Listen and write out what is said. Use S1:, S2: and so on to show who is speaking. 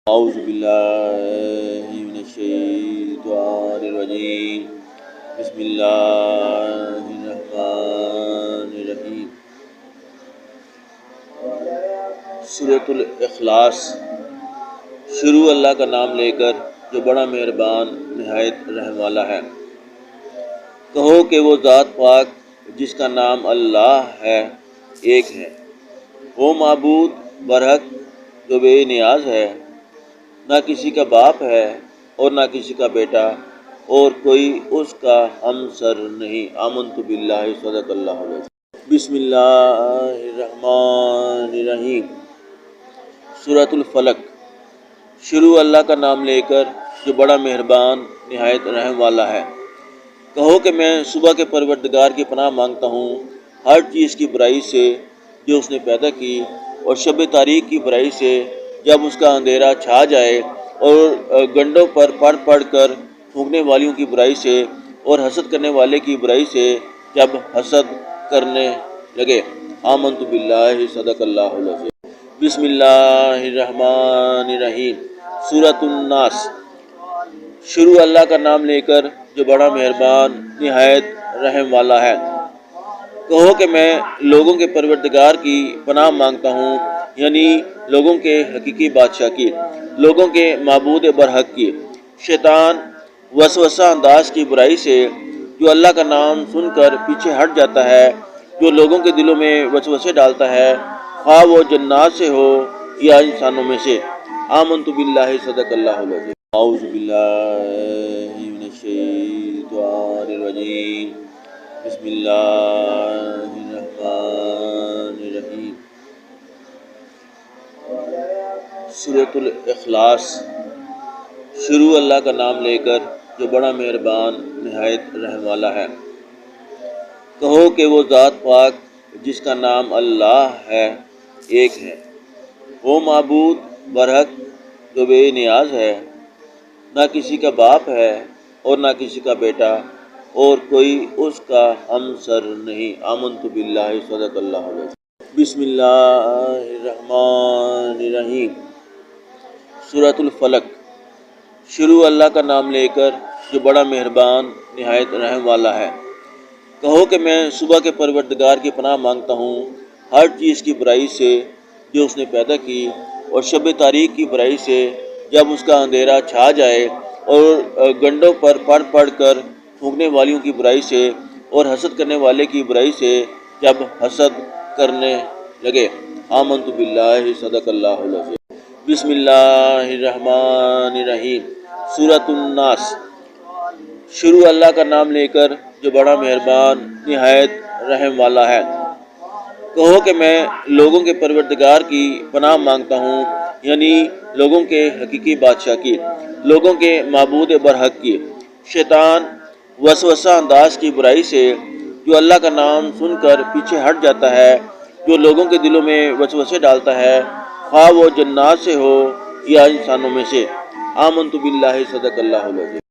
S1: اعوذ باللہ من الشیطان الرجیم بسم اللہ الرحمن الرحیم۔ سورۃ الاخلاص۔ شروع اللہ کا نام لے کر جو بڑا مہربان نہایت رحم والا ہے۔ کہو کہ وہ ذات پاک جس کا نام اللہ ہے ایک ہے، وہ معبود برحق جو بے نیاز ہے، نہ کسی کا باپ ہے اور نہ کسی کا بیٹا، اور کوئی اس کا ہمسر نہیں۔ آمنت باللہ، صدق اللہ علیہ وسلم۔ بسم اللہ الرحمن الرحیم۔ سورۃ الفلق۔ شروع اللہ کا نام لے کر جو بڑا مہربان نہایت رحم والا ہے۔ کہو کہ میں صبح کے پروردگار کی پناہ مانگتا ہوں ہر چیز کی برائی سے جو اس نے پیدا کی، اور شب تاریک کی برائی سے جب اس کا اندھیرا چھا جائے، اور گنڈوں پر پڑھ پڑھ کر پھونکنے والیوں کی برائی سے، اور حسد کرنے والے کی برائی سے جب حسد کرنے لگے۔ آمنت باللہ، صدق اللہ علیہ وسلم۔ بسم اللہ الرحمن الرحیم۔ سورۃ الناس۔ شروع اللہ کا نام لے کر جو بڑا مہربان نہایت رحم والا ہے۔ کہو کہ میں لوگوں کے پروردگار کی پناہ مانگتا ہوں، یعنی لوگوں کے حقیقی بادشاہ کی، لوگوں کے معبود برحق کی، شیطان وسوسہ انداز کی برائی سے جو اللہ کا نام سن کر پیچھے ہٹ جاتا ہے، جو لوگوں کے دلوں میں وسوسے ڈالتا ہے، خواہ وہ جنات سے ہو یا انسانوں میں سے۔ آمنت باللہ، صدق اللہ علیہ وسلم۔ اعوذ باللہ من الشیطان الرجیم بسم اللہ الرحمن الرحیم۔ سورۃ الاخلاص۔ شروع اللہ کا نام لے کر جو بڑا مہربان نہایت رحم والا ہے۔ کہو کہ وہ ذات پاک جس کا نام اللہ ہے ایک ہے، وہ معبود برحق جو بے نیاز ہے، نہ کسی کا باپ ہے اور نہ کسی کا بیٹا، اور کوئی اس کا ہمسر نہیں۔ آمنت باللہ، صدق اللہ علیہ وسلم۔ بسم اللہ الرحمن الرحیم۔ سورۃ الفلق۔ شروع اللہ کا نام لے کر جو بڑا مہربان نہایت رحم والا ہے۔ کہو کہ میں صبح کے پروردگار کی پناہ مانگتا ہوں ہر چیز کی برائی سے جو اس نے پیدا کی، اور شب تاریک کی برائی سے جب اس کا اندھیرا چھا جائے، اور گنڈوں پر پڑھ پڑھ کر پھونکنے والیوں کی برائی سے، اور حسد کرنے والے کی برائی سے جب حسد کرنے لگے۔ آمنت باللہ، صدق اللہ علیہ وسلم۔ بسم اللہ الرحمن الرحیم۔ سورۃ الناس۔ شروع اللہ کا نام لے کر جو بڑا مہربان نہایت رحم والا ہے۔ کہو کہ میں لوگوں کے پروردگار کی پناہ مانگتا ہوں، یعنی لوگوں کے حقیقی بادشاہ کی، لوگوں کے معبود برحق کی، شیطان وسوسہ انداز کی برائی سے جو اللہ کا نام سن کر پیچھے ہٹ جاتا ہے، جو لوگوں کے دلوں میں وسوسے ڈالتا ہے، خواہ وہ جنات سے ہو یا انسانوں میں سے۔ آمنت باللہ، صدق اللہ علیہ وسلم۔